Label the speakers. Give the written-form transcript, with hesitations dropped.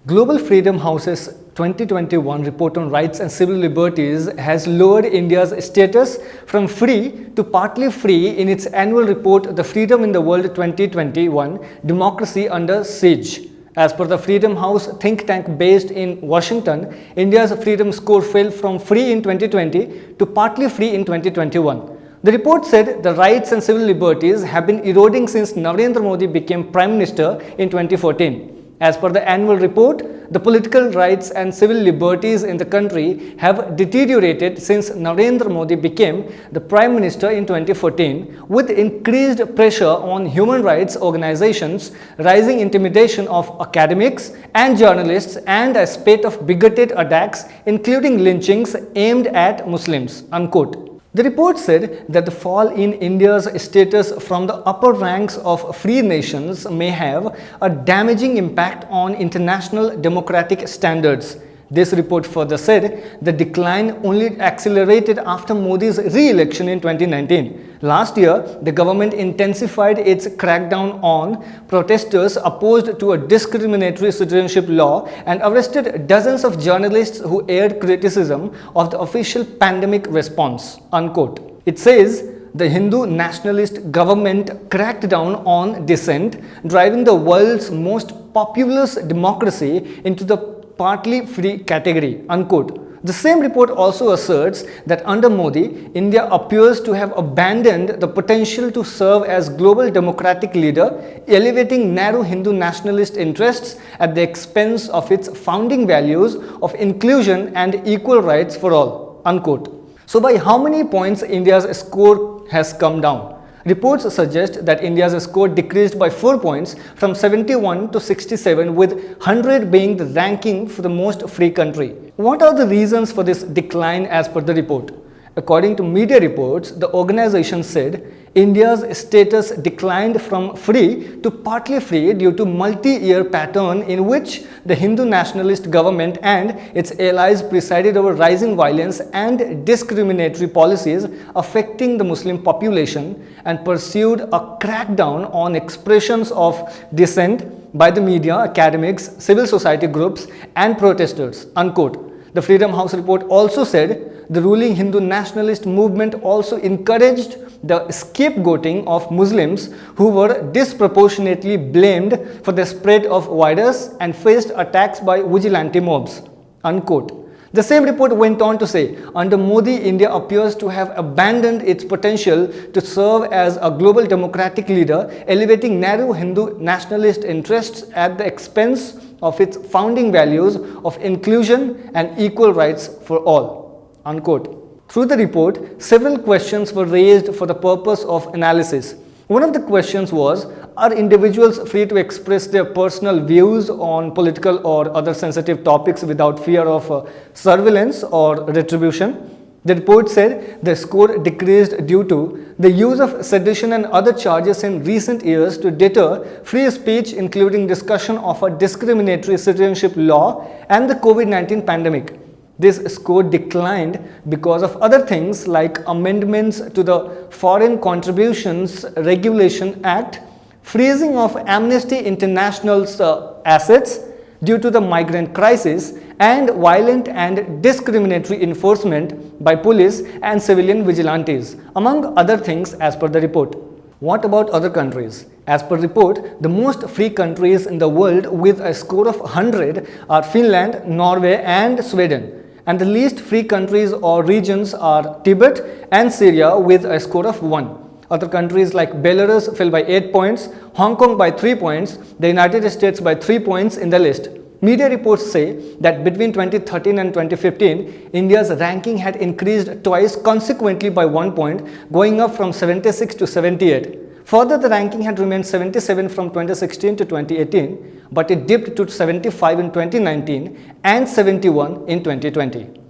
Speaker 1: Global Freedom House's 2021 report on rights and civil liberties has lowered India's status from free to partly free in its annual report, The Freedom in the World 2021, Democracy Under Siege. As per the Freedom House think tank based in Washington, India's freedom score fell from free in 2020 to partly free in 2021. The report said the rights and civil liberties have been eroding since Narendra Modi became Prime Minister in 2014. As per the annual report, the political rights and civil liberties in the country have deteriorated since Narendra Modi became the Prime Minister in 2014, with increased pressure on human rights organizations, rising intimidation of academics and journalists, and a spate of bigoted attacks, including lynchings aimed at Muslims. Unquote. The report said that the fall in India's status from the upper ranks of free nations may have a damaging impact on international democratic standards. This report further said the decline only accelerated after Modi's re-election in 2019. Last year, the government intensified its crackdown on protesters opposed to a discriminatory citizenship law and arrested dozens of journalists who aired criticism of the official pandemic response. Unquote. It says the Hindu nationalist government cracked down on dissent, driving the world's most populous democracy into the partly free category. Unquote. The same report also asserts that under Modi, India appears to have abandoned the potential to serve as global democratic leader, elevating narrow Hindu nationalist interests at the expense of its founding values of inclusion and equal rights for all. Unquote. So by how many points India's score has come down? Reports suggest that India's score decreased by 4 points from 71 to 67, with 100 being the ranking for the most free country. What are the reasons for this decline as per the report? According to media reports, the organization said India's status declined from free to partly free due to multi-year pattern in which the Hindu nationalist government and its allies presided over rising violence and discriminatory policies affecting the Muslim population and pursued a crackdown on expressions of dissent by the media, academics, civil society groups and protesters. Unquote. The Freedom House report also said the ruling Hindu nationalist movement also encouraged the scapegoating of Muslims who were disproportionately blamed for the spread of virus and faced attacks by vigilante mobs. Unquote. The same report went on to say, under Modi, India appears to have abandoned its potential to serve as a global democratic leader, elevating narrow Hindu nationalist interests at the expense of its founding values of inclusion and equal rights for all. Unquote. Through the report, several questions were raised for the purpose of analysis. One of the questions was, are individuals free to express their personal views on political or other sensitive topics without fear of surveillance or retribution? The report said the score decreased due to the use of sedition and other charges in recent years to deter free speech, including discussion of a discriminatory citizenship law and the COVID-19 pandemic. This score declined because of other things like amendments to the Foreign Contributions Regulation Act, freezing of Amnesty International's assets due to the migrant crisis, and violent and discriminatory enforcement by police and civilian vigilantes, among other things as per the report. What about other countries? As per report, the most free countries in the world with a score of 100 are Finland, Norway and Sweden. And the least free countries or regions are Tibet and Syria with a score of 1. Other countries like Belarus fell by 8 points, Hong Kong by 3 points, the United States by 3 points in the list. Media reports say that between 2013 and 2015, India's ranking had increased twice consequently by 1 point, going up from 76 to 78. Further, the ranking had remained 77 from 2016 to 2018, but it dipped to 75 in 2019 and 71 in 2020.